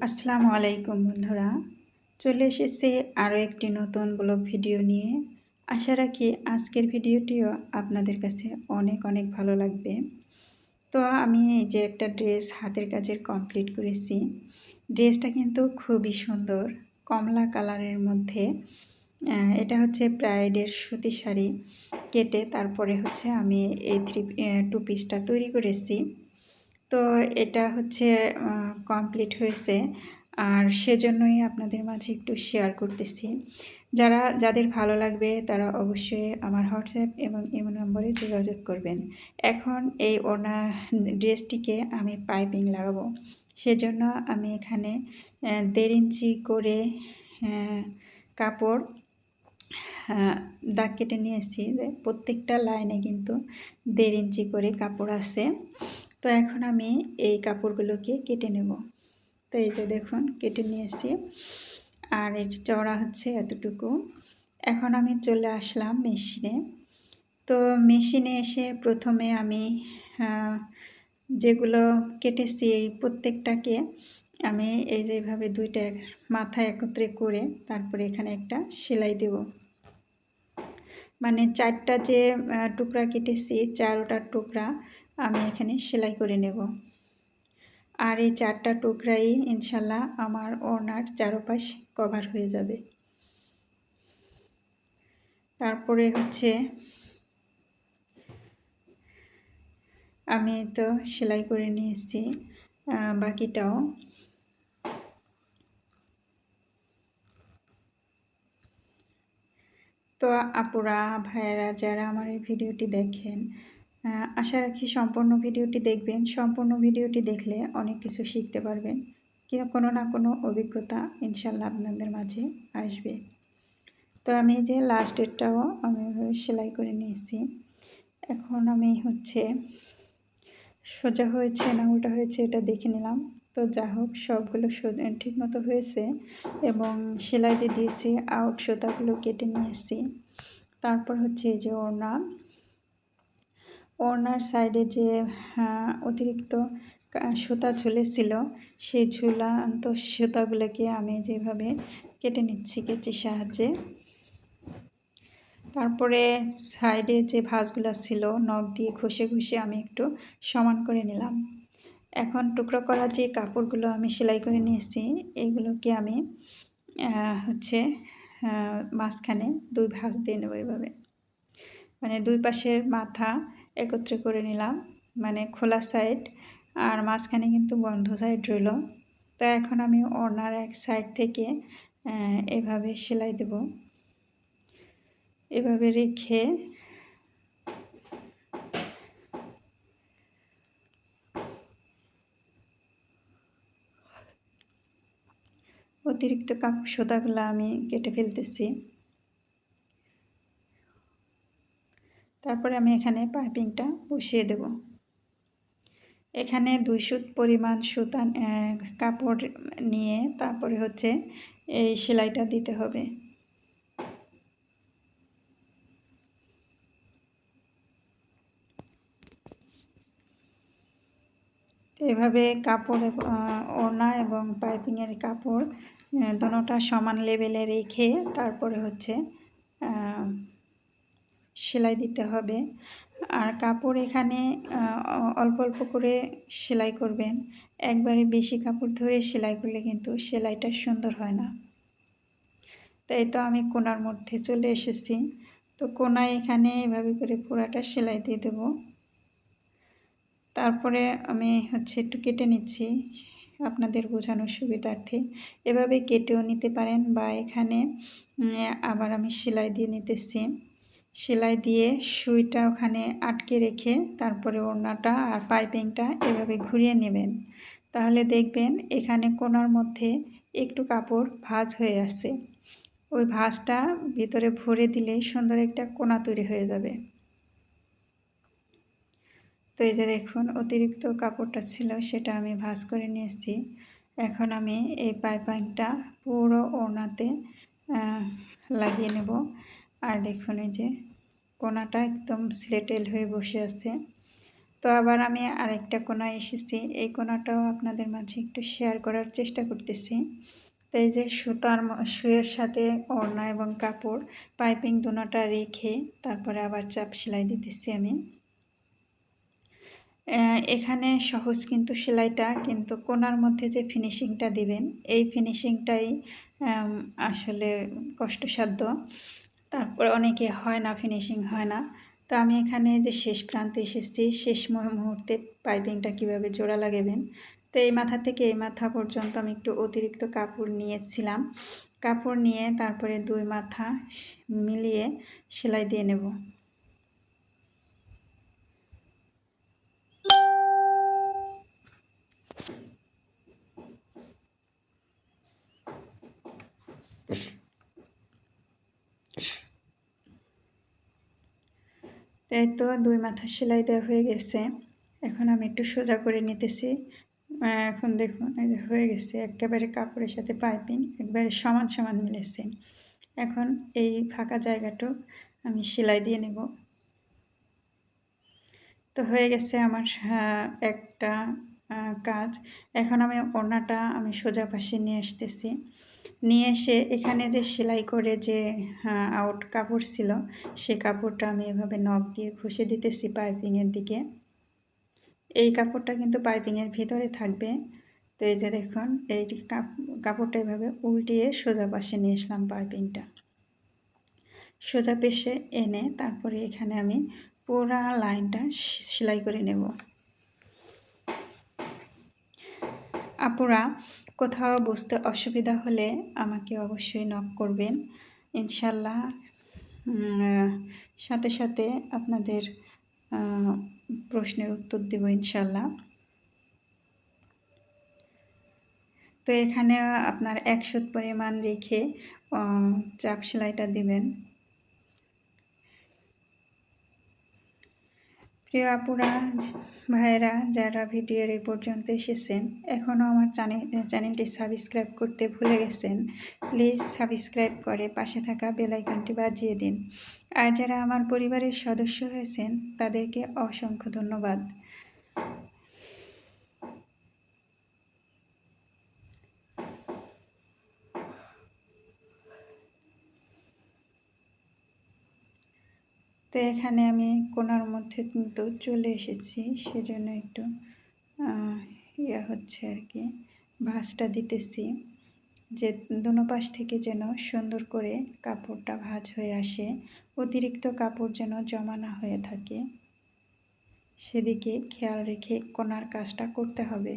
আসসালামু আলাইকুম বন্ধুরা, চলে এসেছে আরও একটি নতুন ব্লগ ভিডিও নিয়ে। আশা রাখি আজকের ভিডিওটিও আপনাদের কাছে অনেক অনেক ভালো লাগবে। তো আমি এই যে একটা ড্রেস হাতের কাজের কমপ্লিট করেছি। ড্রেসটা কিন্তু খুবই সুন্দর, কমলা কালারের মধ্যে। এটা হচ্ছে ব্রাইডের সুতি শাড়ি কেটে তারপরে হচ্ছে আমি এই টু পিসটা তৈরি করেছি। তো এটা হচ্ছে কমপ্লিট হয়েছে, আর সেজন্যই আপনাদের মাঝে একটু শেয়ার করতেছি। যাদের ভালো লাগবে তারা অবশ্যই আমার হোয়াটসঅ্যাপ এবং ইমো নম্বরে যোগাযোগ করবেন। এখন এই ওড়না ড্রেসটিকে আমি পাইপিং লাগাবো, সেজন্য আমি এখানে 1.5 ইঞ্চি করে কাপড় দাগ কেটে নিয়েছি। প্রত্যেকটা লাইনে কিন্তু 1.5 ইঞ্চি করে কাপড় আছে। তো এখন আমি এই কাপড়গুলোকে কেটে নেব। তো এই যে দেখুন কেটে নিয়েছি, আর এর চওড়া হচ্ছে এতটুকু। এখন আমি চলে আসলাম মেশিনে। তো মেশিনে এসে প্রথমে আমি যেগুলো কেটেছি এই প্রত্যেকটাকে আমি এই যেভাবে দুইটা মাথা একত্রে করে তারপরে এখানে একটা সেলাই দেব। মানে 4টা যে টুকরা কেটেছি 4টার টুকরা আমি এখানে সেলাই করে নেব। আর এই 4টা টুকরাই ইনশাল্লাহ আমার ওড়নার চারপাশ কভার হয়ে যাবে। তারপরে হচ্ছে আমি তো সেলাই করে নিয়েছি বাকিটাও। তো আপুরা ভাইয়েরা যারা আমার এই ভিডিওটি দেখেন, আশা রাখি সম্পূর্ণ ভিডিওটি দেখবেন। সম্পূর্ণ ভিডিওটি দেখলে অনেক কিছু শিখতে পারবেন, কোনো না কোনো অভিজ্ঞতা ইনশাল্লাহ আপনাদের মাঝে আসবে। তো আমি যে লাস্টেরটাও আমি সেলাই করে নিয়েছি। এখন আমি হচ্ছে সোজা হয়েছে না উল্টা হয়েছে এটা দেখে নিলাম। তো যা হোক সবগুলো ঠিক মতো হয়েছে, এবং সেলাই যে দিয়েছি আউট সুতাগুলো কেটে নিয়েছি। তারপর হচ্ছে এই যে ওড়নার সাইডে যে অতিরিক্ত সুতা ঝুলেছিল সেই ঝুলান্ত সুতাগুলোকে আমি যেভাবে কেটে নিচ্ছি কেচির সাহায্যে। তারপরে সাইডে যে ভাঁজগুলো ছিল নখ দিয়ে ঘষে ঘষে আমি একটু সমান করে নিলাম। এখন টুকরো করা যে কাপড়গুলো আমি সেলাই করে নিয়েছি এইগুলোকে আমি হচ্ছে মাঝখানে 2 ভাঁজ দিয়ে নেব এভাবে। মানে 2 পাশের মাথা একত্রে করে নিলাম, মানে খোলা সাইড আর মাঝখানে কিন্তু বন্ধ সাইড রইল। তো এখন আমি ওড়নার এক সাইড থেকে এভাবে সেলাই দেব। এভাবে রেখে অতিরিক্ত কাপড় সুতাগুলো আমি কেটে ফেলতেছি। তারপরে আমি এখানে পাইপিংটা বসিয়ে দেব। এখানে 2 সুত পরিমাণ সুতা কাপড় নিয়ে তারপরে হচ্ছে এই সেলাইটা দিতে হবে। এভাবে কাপড় ওড়না এবং পাইপিংয়ের কাপড় দোনোটা সমান লেভেলে রেখে তারপরে হচ্ছে সেলাই দিতে হবে। আর কাপড় এখানে অল্প অল্প করে সেলাই করবেন। একবারে বেশি কাপড় ধরে সেলাই করলে কিন্তু সেলাইটা সুন্দর হয় না। তাই তো আমি কোণার মধ্যে চলে এসেছি। তো কোণায় এখানে এভাবে করে পুরাটা সেলাই দিয়ে দেব। তারপরে আমি হচ্ছে একটু কেটে নিচ্ছি আপনাদের বোঝানোর সুবিধার্থে। এভাবে কেটেও নিতে পারেন বা এখানে আবার আমি সেলাই দিয়ে নিতেছি। সেলাই দিয়ে সুইটা ওখানে আটকে রেখে তারপরে ওড়নাটা আর পাইপিংটা এভাবে ঘুরিয়ে নেবেন। তাহলে দেখবেন এখানে কোণার মধ্যে একটু কাপড় ভাঁজ হয়ে আসছে। ওই ভাঁজটা ভিতরে ভরে দিলে সুন্দর একটা কোণা তৈরি হয়ে যাবে। তো এই যে দেখুন অতিরিক্ত কাপড়টা ছিল সেটা আমি ভাঁজ করে নিয়েছি। এখন আমি এই পাইপিংটা পুরো ওড়নাতে লাগিয়ে নেব। আর দেখুন এই যে কোণাটা একদম স্লেটেল হয়ে বসে আছে। তো আবার আমি আরেকটা কোণায় এসেছি, এই কোণাটাও আপনাদের মাঝে একটু শেয়ার করার চেষ্টা করতেছি। তো এই যে সুইয়ের সাথে ওড়না এবং কাপড় পাইপিং দুটোটা রেখে তারপরে আবার চাপ সেলাই দিতেছি আমি। এখানে সহজ কিন্তু সেলাইটা, কিন্তু কোণার মধ্যে যে ফিনিশিংটা দিবেন এই ফিনিশিংটাই আসলে কষ্টসাধ্য। তারপরে অনেকে হয় না, ফিনিশিং হয় না। তো আমি এখানে যে শেষ প্রান্তে এসেছি, শেষ মুহূর্তে পাইপিংটা কিভাবে জোড়া লাগাবেন। তো এই মাথা থেকে এই মাথা পর্যন্ত আমি একটু অতিরিক্ত কাপড় নিয়েছিলাম। কাপড় নিয়ে তারপরে 2 মাথা মিলিয়ে সেলাই দিয়ে নেব। এই তো 2 মাথা সেলাই দেওয়া হয়ে গেছে। এখন আমি একটু সোজা করে নিতেছি। এখন দেখুন এই যে হয়ে গেছে, একেবারে কাপড়ের সাথে পাইপিং একবারে সমান সমান মিলেছে। এখন এই ফাঁকা জায়গাটুক আমি সেলাই দিয়ে নেব। তো হয়ে গেছে আমার একটা কাজ। এখন আমি ওড়নাটা আমি সোজা পাশে নিয়ে আসতেছি। নিয়ে এসে এখানে যে সেলাই করে যে আউট কাপড় ছিল, সে কাপড়টা আমি এভাবে নখ দিয়ে ঘষে দিতেছি পাইপিংয়ের দিকে। এই কাপড়টা কিন্তু পাইপিংয়ের ভিতরে থাকবে। তো এই যে দেখুন, এই কাপড়টা এভাবে উল্টিয়ে সোজা পাশে নিয়ে আসলাম পাইপিংটা। সোজা পেশে এনে তারপরে এখানে আমি পুরা লাইনটা সেলাই করে নেব। আপুরা কোথাও বুঝতে অসুবিধা হলে আমাকে অবশ্যই নক করবেন, ইনশাল্লাহ সাথে সাথে আপনাদের প্রশ্নের উত্তর দেব ইনশাল্লাহ। তো এখানে আপনার 1 সুত পরিমাণ রেখে চাপ সেলাইটা দিবেন। প্রিয় আপুরা ভাইয়েরা যারা ভিডিওর এই পর্যন্ত এসেছেন, এখনও আমার চ্যানেলটি সাবস্ক্রাইব করতে ভুলে গেছেন, প্লিজ সাবস্ক্রাইব করে পাশে থাকা বেল আইকনটি বাজিয়ে দিন। আর যারা আমার পরিবারের সদস্য হয়েছেন তাদেরকে অসংখ্য ধন্যবাদ। তো এখানে আমি কোণার মধ্যে কিন্তু চলে এসেছি, সেজন্য একটু হচ্ছে আর কি, ভাঁজটা দিতেছি যে দোনো পাশ থেকে যেন সুন্দর করে কাপড়টা ভাঁজ হয়ে আসে, অতিরিক্ত কাপড় যেন জমা না হয়ে থাকে, সেদিকে খেয়াল রেখে কোণার কাজটা করতে হবে।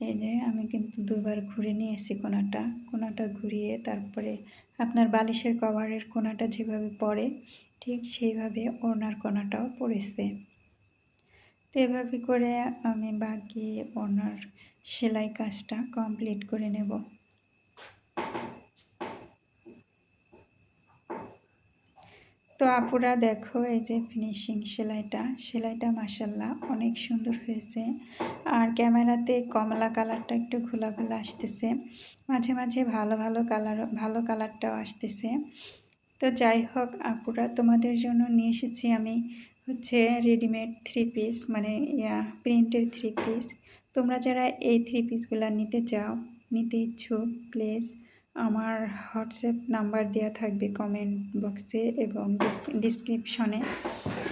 এই যে আমি কিন্তু 2বার ঘুরে নিয়েছি কোণাটা ঘুরিয়ে তারপরে আপনার বালিশের কভারের কোণাটা যেভাবে পড়ে ঠিক সেইভাবে ওড়নার কোণাটাও পড়েছে। তো এভাবে করে আমি বাকি ওড়নার সেলাই কাজটা কমপ্লিট করে নেব। তো আপুরা দেখো, এই যে ফিনিশিং সেলাইটা মাশাল্লাহ অনেক সুন্দর হয়েছে। আর ক্যামেরাতে কমলা কালারটা একটু ঘোলা ঘোলা আসতেছে, মাঝে মাঝে ভালো কালারটাও আসতেছে। তো যাই হোক আপুরা, তোমাদের জন্য নিয়ে এসেছি আমি হচ্ছে রেডিমেড 3 পিস, মানে প্রিন্টের 3 পিস। তোমরা যারা এই 3 পিসগুলো নিতে ইচ্ছুক, প্লিজ আমার হোয়াটসঅ্যাপ নাম্বার দেওয়া থাকবে কমেন্ট বক্সে এবং ডিসক্রিপশনে,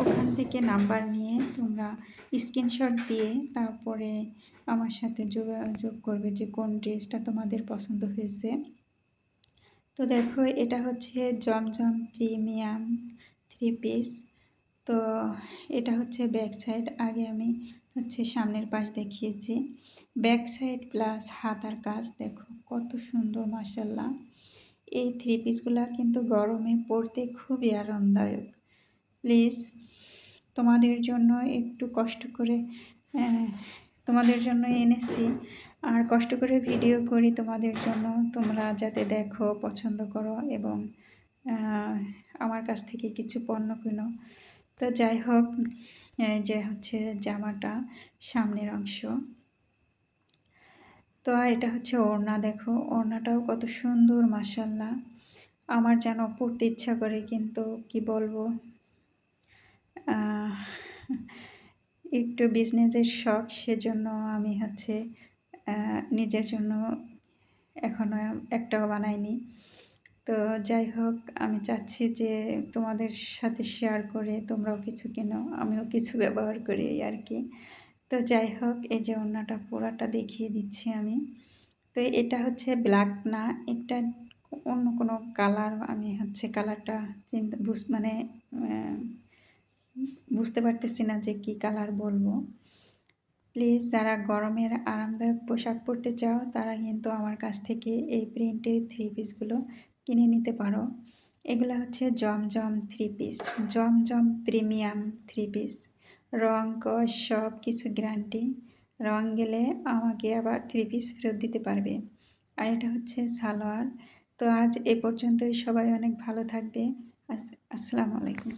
ওখান থেকে নাম্বার নিয়ে তোমরা স্ক্রিনশট দিয়ে তারপরে আমার সাথে যোগাযোগ করবে যে কোন ড্রেসটা তোমাদের পছন্দ হয়েছে। তো দেখো, এটা হচ্ছে জমজম প্রিমিয়াম 3 পিস। তো এটা হচ্ছে ব্যাক সাইড, আগে আমি হচ্ছে সামনের পাশ দেখিয়েছি, ব্যাক সাইড প্লাস হাতার কাজ দেখো কত সুন্দর মাশাল্লাহ। এই 3 পিসগুলো কিন্তু গরমে পরতে খুবই আরামদায়ক। প্লিজ তোমাদের জন্য একটু কষ্ট করে তোমাদের জন্য এনেছি, আর কষ্ট করে ভিডিও করি তোমাদের জন্য, তোমরা যাতে দেখো, পছন্দ করো এবং আমার কাছ থেকে কিছু পণ্য কিনো। তো যাই হোক, যে হচ্ছে জামাটা সামনের অংশ। তো এটা হচ্ছে ওড়না, দেখো ওড়নাটাও কত সুন্দর মাশাআল্লাহ। আমার যেন পড়তে ইচ্ছা করে, কিন্তু কি বলবো, আহ, একটু বিজনেসের শখ, সেজন্য আমি হচ্ছে নিজের জন্য এখনো একটাও বানাইনি। তো যাই হোক, আমি চাচ্ছি যে তোমাদের সাথে শেয়ার করে তোমরাও কিছু কেনো, আমিও কিছু ব্যবহার করি, এই আর কি। তো যাই হোক, এই যে ওড়নাটা পুরাটা দেখিয়ে দিচ্ছি আমি। তো এটা হচ্ছে ব্ল্যাক না, এটা অন্য কোনো কালার, আমি হচ্ছে কালারটা মানে বুঝতে পারতেছি না যে কি কালার বলবো। প্লিজ যারা গরমের আরামদায়ক পোশাক পরতে চাও তারা কিন্তু আমার কাছ থেকে এই প্রিন্টের থ্রি পিসগুলো কিনে নিতে পারো। এগুলো হচ্ছে জমজম থ্রি পিস, জমজম প্রিমিয়াম থ্রি পিস। রং কস সব কিছু গ্যারান্টি, রং গেলে আমাকে আবার থ্রি পিস ফেরত দিতে পারবে। আর এটা হচ্ছে সালোয়ার। তো আজ এ পর্যন্তই, সবাই অনেক ভালো থাকবে। আসসালামু আলাইকুম।